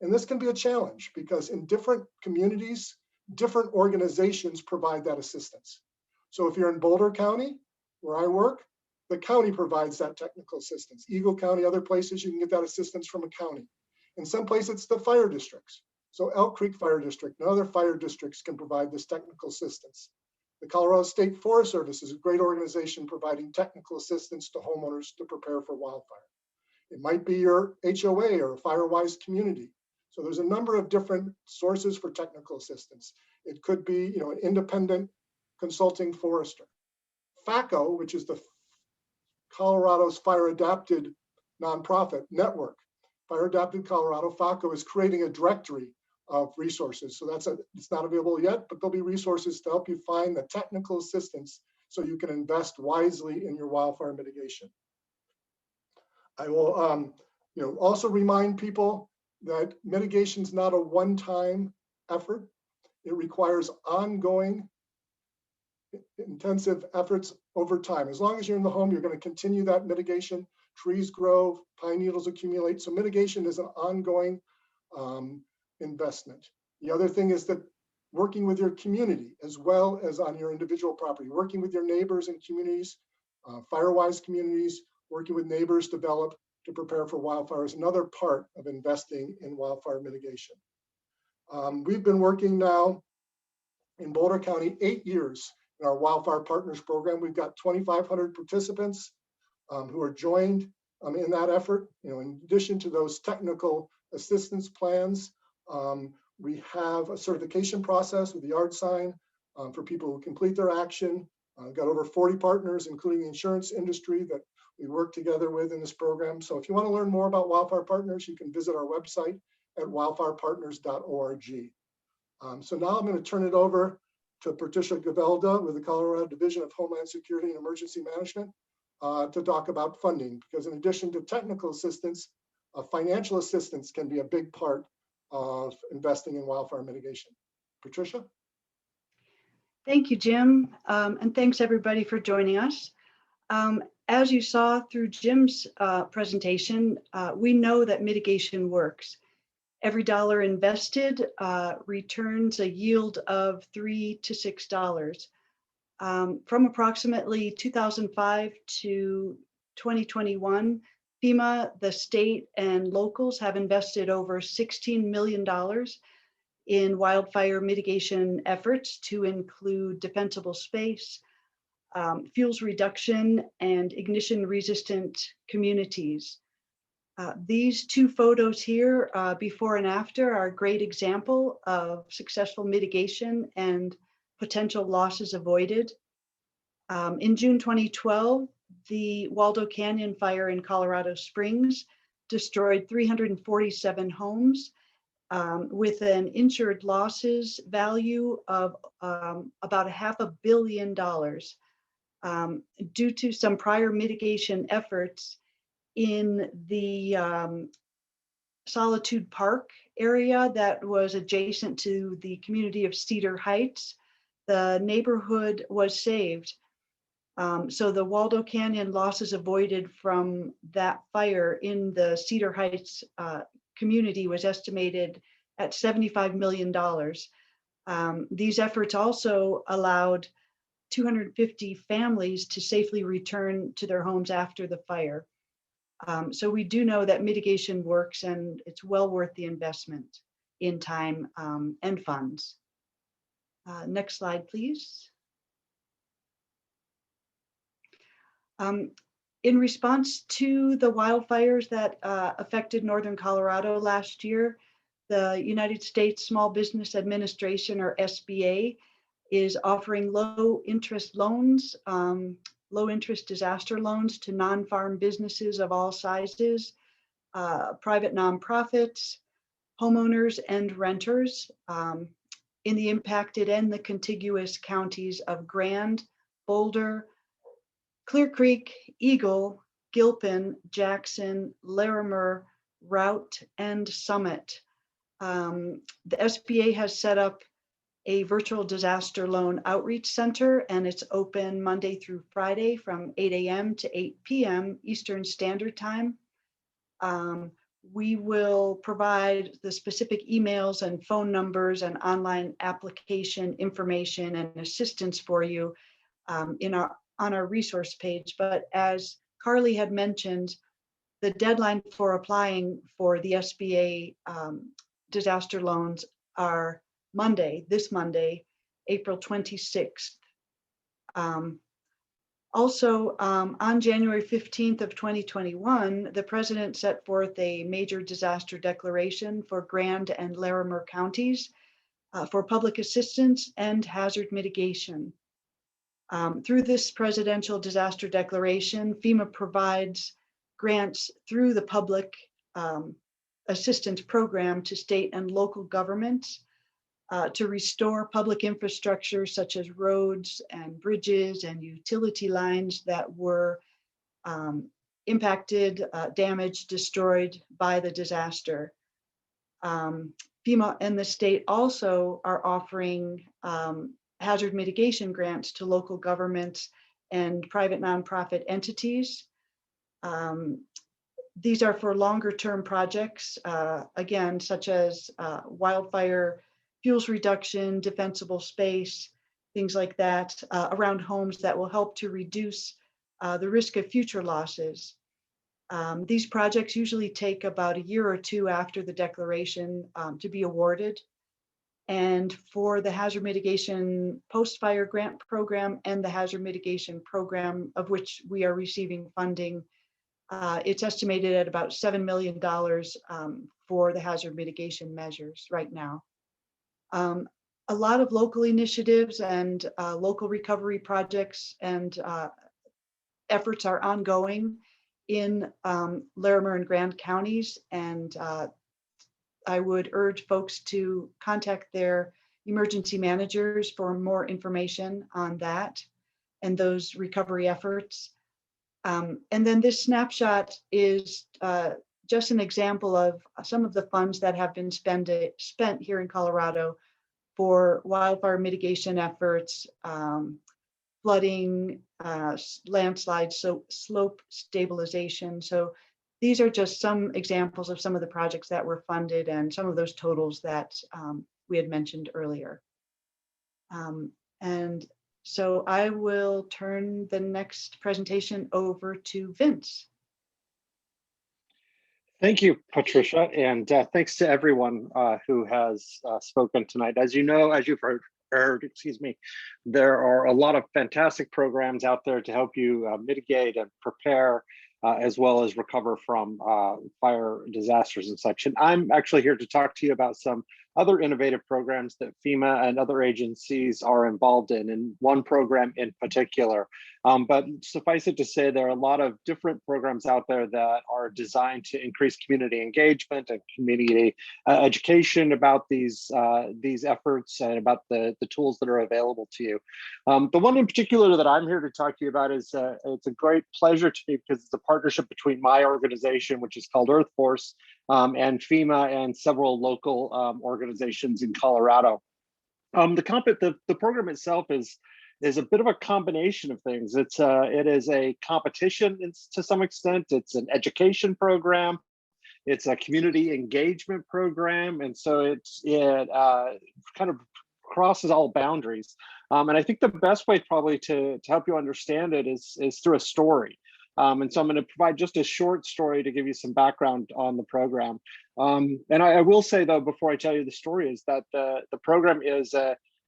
And this can be a challenge because in different communities, different organizations provide that assistance. So if you're in Boulder County, where I work, the county provides that technical assistance. Eagle County, other places, you can get that assistance from a county. In some places, it's the fire districts. So Elk Creek Fire District and other fire districts can provide this technical assistance. The Colorado State Forest Service is a great organization providing technical assistance to homeowners to prepare for wildfire. It might be your HOA or a FireWise community. So there's a number of different sources for technical assistance. It could be, an independent consulting forester. FACO, which is the Colorado's fire adapted nonprofit network. Fire Adapted Colorado, FACO, is creating a directory of resources. So it's not available yet, but there'll be resources to help you find the technical assistance so you can invest wisely in your wildfire mitigation. I will also remind people that mitigation is not a one-time effort. It requires ongoing intensive efforts over time. As long as you're in the home, you're going to continue that mitigation. Trees grow, pine needles accumulate. So mitigation is an ongoing investment. The other thing is that working with your community as well as on your individual property, working with your neighbors and communities, FireWise communities, working with neighbors to prepare for wildfires, another part of investing in wildfire mitigation. We've been working now in Boulder County 8 years in our Wildfire Partners program. We've got 2,500 participants who are joined in that effort. In addition to those technical assistance plans, we have a certification process with the yard sign for people who complete their action. We've got over 40 partners, including the insurance industry, that we work together with in this program. So if you want to learn more about Wildfire Partners, you can visit our website at wildfirepartners.org. So now I'm going to turn it over to Patricia Gavelda with the Colorado Division of Homeland Security and Emergency Management to talk about funding, because in addition to technical assistance, financial assistance can be a big part of investing in wildfire mitigation. Patricia? Thank you, Jim, and thanks everybody for joining us. As you saw through Jim's presentation, we know that mitigation works. Every dollar invested returns a yield of $3 to $6. From approximately 2005 to 2021, FEMA, the state, and locals have invested over $16 million in wildfire mitigation efforts to include defensible space, fuels reduction, and ignition-resistant communities. These two photos here, before and after, are a great example of successful mitigation and potential losses avoided. In June 2012, the Waldo Canyon fire in Colorado Springs destroyed 347 homes with an insured losses value of about $500 million due to some prior mitigation efforts in the Solitude Park area that was adjacent to the community of Cedar Heights. The neighborhood was saved. So the Waldo Canyon losses avoided from that fire in the Cedar Heights community was estimated at $75 million. These efforts also allowed 250 families to safely return to their homes after the fire. So we do know that mitigation works, and it's well worth the investment in time and funds. Next slide, please. In response to the wildfires that affected Northern Colorado last year, the United States Small Business Administration, or SBA, is offering low interest loans, low interest disaster loans to non-farm businesses of all sizes, private nonprofits, homeowners, and renters in the impacted and the contiguous counties of Grand, Boulder, Clear Creek, Eagle, Gilpin, Jackson, Larimer, Routt, and Summit. The SBA has set up a virtual disaster loan outreach center, and it's open Monday through Friday from 8 a.m. to 8 p.m. Eastern Standard Time. We will provide the specific emails and phone numbers and online application information and assistance for you on our resource page. But as Carly had mentioned, the deadline for applying for the SBA disaster loans are this Monday, April 26th. Also, on January 15th of 2021, the president set forth a major disaster declaration for Grand and Larimer counties for public assistance and hazard mitigation. Through this presidential disaster declaration, FEMA provides grants through the public assistance program to state and local governments to restore public infrastructure such as roads and bridges and utility lines that were impacted, damaged, destroyed by the disaster. FEMA and the state also are offering hazard mitigation grants to local governments and private nonprofit entities. These are for longer term projects, again, such as wildfire fuels reduction, defensible space, things like that, around homes that will help to reduce the risk of future losses. These projects usually take about a year or two after the declaration to be awarded. And for the hazard mitigation post-fire grant program and the hazard mitigation program, of which we are receiving funding, it's estimated at about $7 million for the hazard mitigation measures right now. A lot of local initiatives and local recovery projects and efforts are ongoing in Larimer and Grand counties, and I would urge folks to contact their emergency managers for more information on that and those recovery efforts. And then this snapshot is just an example of some of the funds that have been spent here in Colorado for wildfire mitigation efforts, flooding, landslides, so slope stabilization. So these are just some examples of some of the projects that were funded and some of those totals that we had mentioned earlier. And so I will turn the next presentation over to Vince. Thank you, Patricia, and thanks to everyone who has spoken tonight. As you know, as you've heard, excuse me, there are a lot of fantastic programs out there to help you mitigate and prepare as well as recover from fire disasters and such. And I'm actually here to talk to you about some other innovative programs that FEMA and other agencies are involved in one program in particular. But suffice it to say, there are a lot of different programs out there that are designed to increase community engagement and community education about these efforts and about the tools that are available to you. The one in particular that I'm here to talk to you about is it's a great pleasure to me because it's a partnership between my organization, which is called Earth Force, and FEMA and several local organizations in Colorado. The program itself is a bit of a combination of things. It is a competition to some extent. It's an education program. It's a community engagement program, and so it kind of crosses all boundaries. And I think the best way probably to help you understand it is through a story. And so I'm going to provide just a short story to give you some background on the program. And I will say, though, before I tell you the story, is that the program is,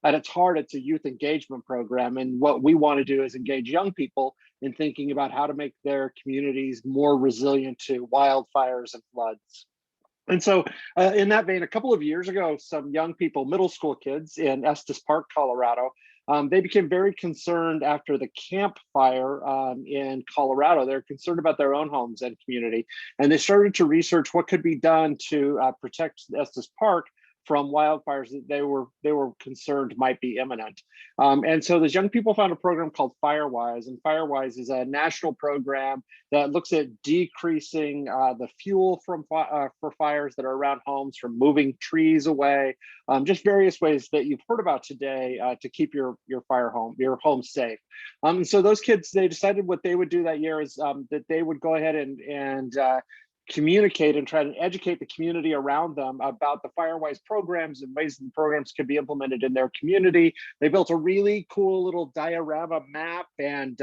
at its heart, it's a youth engagement program. And what we want to do is engage young people in thinking about how to make their communities more resilient to wildfires and floods. And so in that vein, a couple of years ago, some young people, middle school kids in Estes Park, Colorado, they became very concerned after the Camp Fire in Colorado. They're concerned about their own homes and community. And they started to research what could be done to protect Estes Park from wildfires that they were concerned might be imminent. And so those young people found a program called Firewise, and Firewise is a national program that looks at decreasing the fuel from for fires that are around homes, from moving trees away, just various ways that you've heard about today to keep your home safe. And so those kids, they decided what they would do that year is that they would go ahead and communicate and try to educate the community around them about the Firewise programs and ways that the programs could be implemented in their community. They built a really cool little diorama map, and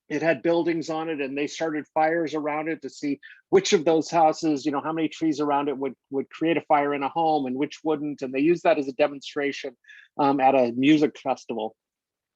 it had buildings on it, and they started fires around it to see which of those houses, you know, how many trees around it would create a fire in a home and which wouldn't. And they used that as a demonstration at a music festival.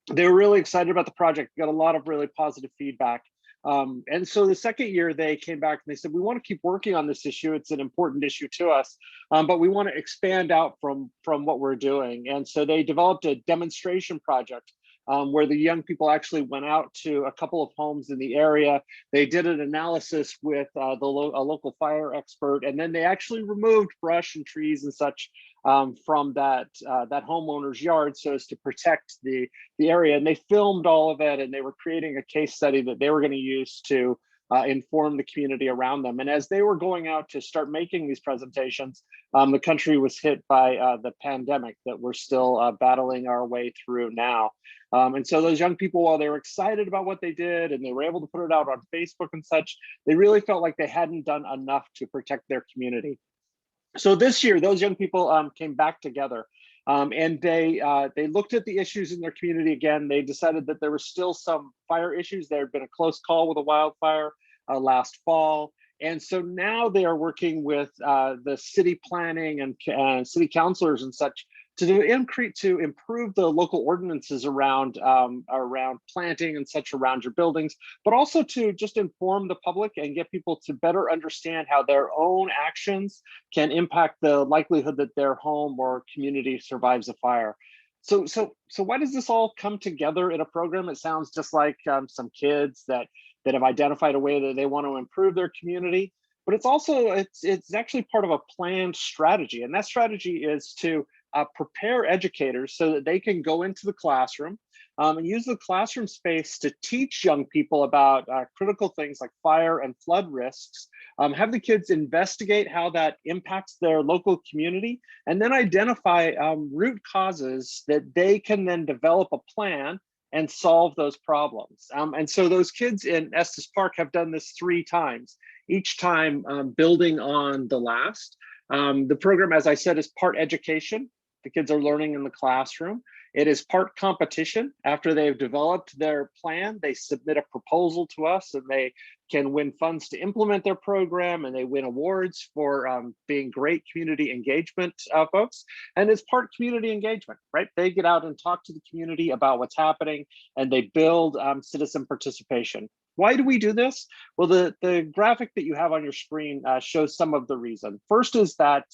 They were really excited about the project, got a lot of really positive feedback. And so the second year they came back and they said, we want to keep working on this issue. It's an important issue to us, but we want to expand out from what we're doing. And so they developed a demonstration project where the young people actually went out to a couple of homes in the area. They did an analysis with a local fire expert, and then they actually removed brush and trees and such from that homeowner's yard so as to protect the area. And they filmed all of it, and they were creating a case study that they were going to use to inform the community around them. And as they were going out to start making these presentations, the country was hit by the pandemic that we're still battling our way through now. And so those young people, while they were excited about what they did and they were able to put it out on Facebook and such, they really felt like they hadn't done enough to protect their community. So this year, those young people came back together, and they looked at the issues in their community again. They decided that there were still some fire issues. There had been a close call with a wildfire last fall. And so now they are working with the city planning and city councilors and such to improve the local ordinances around planting and such around your buildings, but also to just inform the public and get people to better understand how their own actions can impact the likelihood that their home or community survives a fire. So why does this all come together in a program? It sounds just like some kids that have identified a way that they want to improve their community, but it's actually part of a planned strategy, and that strategy is to prepare educators so that they can go into the classroom and use the classroom space to teach young people about critical things like fire and flood risks, have the kids investigate how that impacts their local community, and then identify root causes that they can then develop a plan and solve those problems. And so those kids in Estes Park have done this 3 times, each time building on the last. The program, as I said, is part education. The kids are learning in the classroom. It is part competition. After they've developed their plan, they submit a proposal to us, and they can win funds to implement their program, and they win awards for being great community engagement folks. And it's part community engagement, right? They get out and talk to the community about what's happening, and they build citizen participation. Why do we do this? Well, the graphic that you have on your screen shows some of the reason. First is that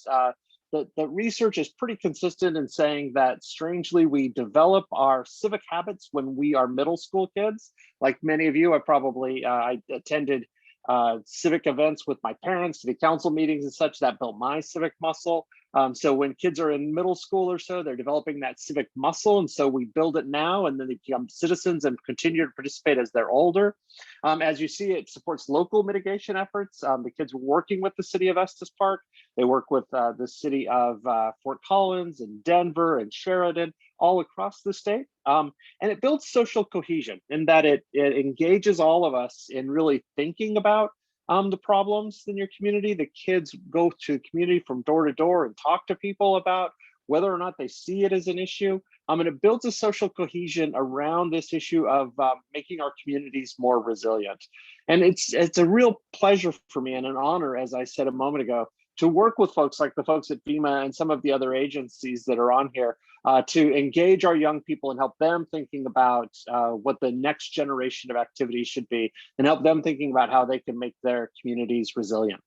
the research is pretty consistent in saying that, strangely, we develop our civic habits when we are middle school kids. Like many of you, I attended civic events with my parents, city council meetings and such. That built my civic muscle. So when kids are in middle school or so, they're developing that civic muscle. And so we build it now, and then they become citizens and continue to participate as they're older. As you see, it supports local mitigation efforts. The kids are working with the city of Estes Park. They work with the city of Fort Collins and Denver and Sheridan, all across the state. And it builds social cohesion in that it engages all of us in really thinking about the problems in your community. The kids go to the community from door to door and talk to people about whether or not they see it as an issue. And it builds a social cohesion around this issue of making our communities more resilient. And it's a real pleasure for me and an honor, as I said a moment ago, to work with folks like the folks at FEMA and some of the other agencies that are on here to engage our young people and help them thinking about what the next generation of activities should be, and help them thinking about how they can make their communities resilient.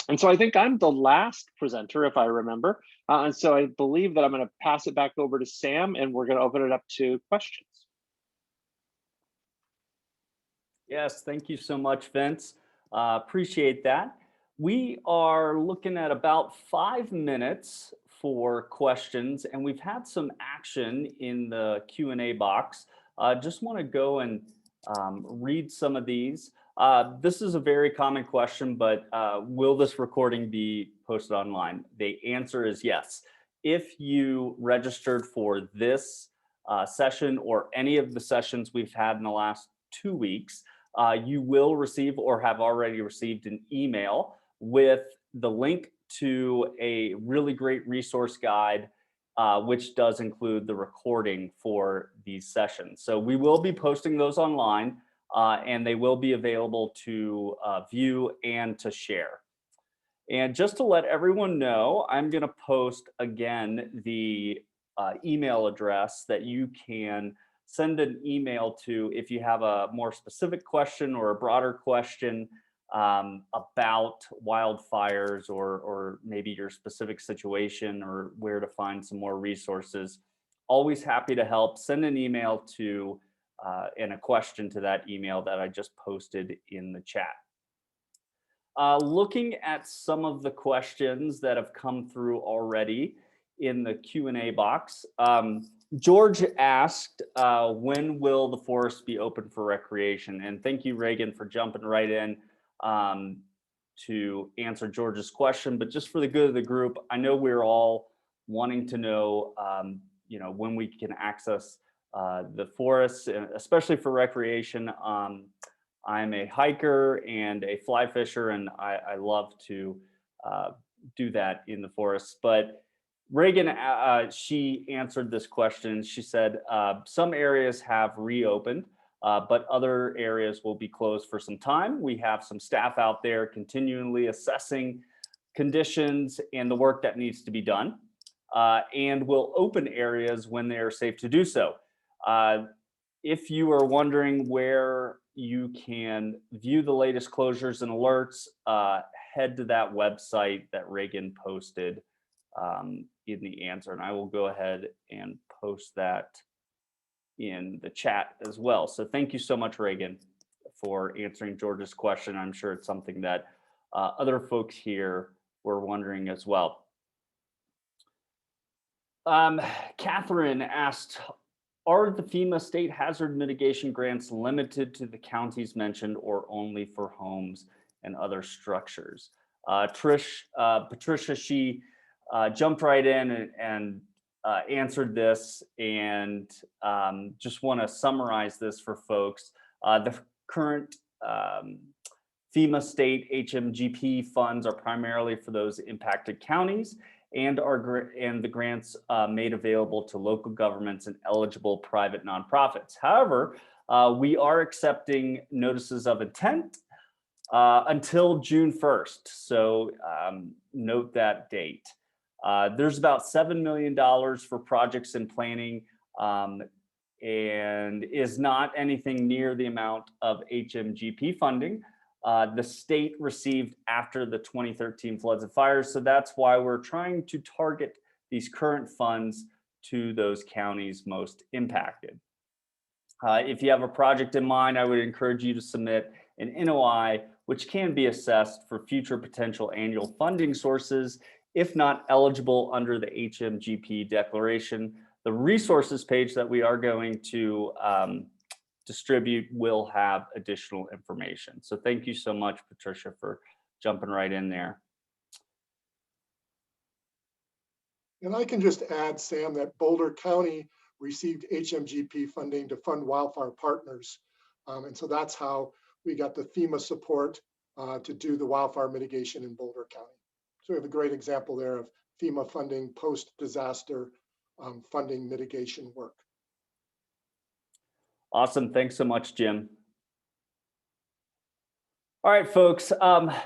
And so I think I'm the last presenter, if I remember. And so I believe that I'm going to pass it back over to Sam, and we're going to open it up to questions. Yes, thank you so much, Vince. Appreciate that. We are looking at about 5 minutes for questions, and we've had some action in the Q&A box. Just want to go and read some of these. This is a very common question, but will this recording be posted online? The answer is yes. If you registered for this session or any of the sessions we've had in the last 2 weeks, you will receive or have already received an email with the link to a really great resource guide, which does include the recording for these sessions. So we will be posting those online, and they will be available to view and to share. And just to let everyone know, I'm going to post again the email address that you can send an email to if you have a more specific question or a broader question about wildfires or maybe your specific situation or where to find some more resources. Always happy to help. Send an email to and a question to that email that I just posted in the chat. Looking at some of the questions that have come through already in the Q&A box, George asked, when will the forest be open for recreation? And thank you, Reagan, for jumping right in to answer George's question. But just for the good of the group, I know we're all wanting to know, when we can access the forests, especially for recreation. I'm a hiker and a fly fisher, and I love to do that in the forests. But Reagan, she answered this question. She said, some areas have reopened, but other areas will be closed for some time. We have some staff out there continually assessing conditions and the work that needs to be done, and will open areas when they are safe to do so. If you are wondering where you can view the latest closures and alerts, head to that website that Reagan posted in the answer, and I will go ahead and post that in the chat as well. So thank you so much, Reagan, for answering George's question. I'm sure it's something that other folks here were wondering as well. Catherine asked, are the FEMA state hazard mitigation grants limited to the counties mentioned or only for homes and other structures? Patricia, she jumped right in and answered this, and just want to summarize this for folks. The current FEMA state HMGP funds are primarily for those impacted counties, and the grants made available to local governments and eligible private nonprofits. However, we are accepting notices of intent until June 1st. So note that date. There's about $7 million for projects in planning, and is not anything near the amount of HMGP funding the state received after the 2013 floods and fires. So that's why we're trying to target these current funds to those counties most impacted. If you have a project in mind, I would encourage you to submit an NOI, which can be assessed for future potential annual funding sources, if not eligible under the HMGP declaration. The resources page that we are going to distribute will have additional information. So thank you so much, Patricia, for jumping right in there. And I can just add, Sam, that Boulder County received HMGP funding to fund Wildfire Partners. And so that's how we got the FEMA support to do the wildfire mitigation in Boulder County. So we have a great example there of FEMA funding post-disaster funding mitigation work. Awesome. Thanks so much, Jim. All right, folks,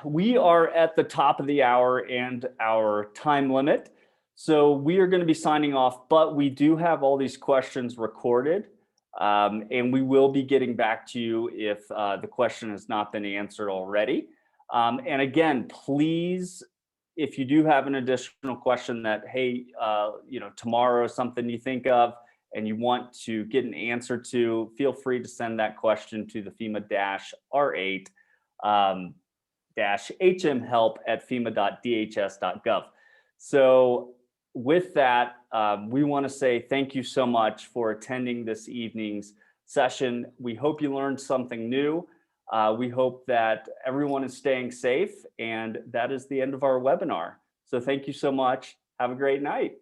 we are at the top of the hour and our time limit. So we are going to be signing off, but we do have all these questions recorded, and we will be getting back to you if the question has not been answered already. And again, please, if you do have an additional question that, hey, tomorrow is something you think of and you want to get an answer to, feel free to send that question to the FEMA-R8 HM help@fema.dhs.gov. So with that, we want to say thank you so much for attending this evening's session. We hope you learned something new. We hope that everyone is staying safe, and that is the end of our webinar. So thank you so much. Have a great night.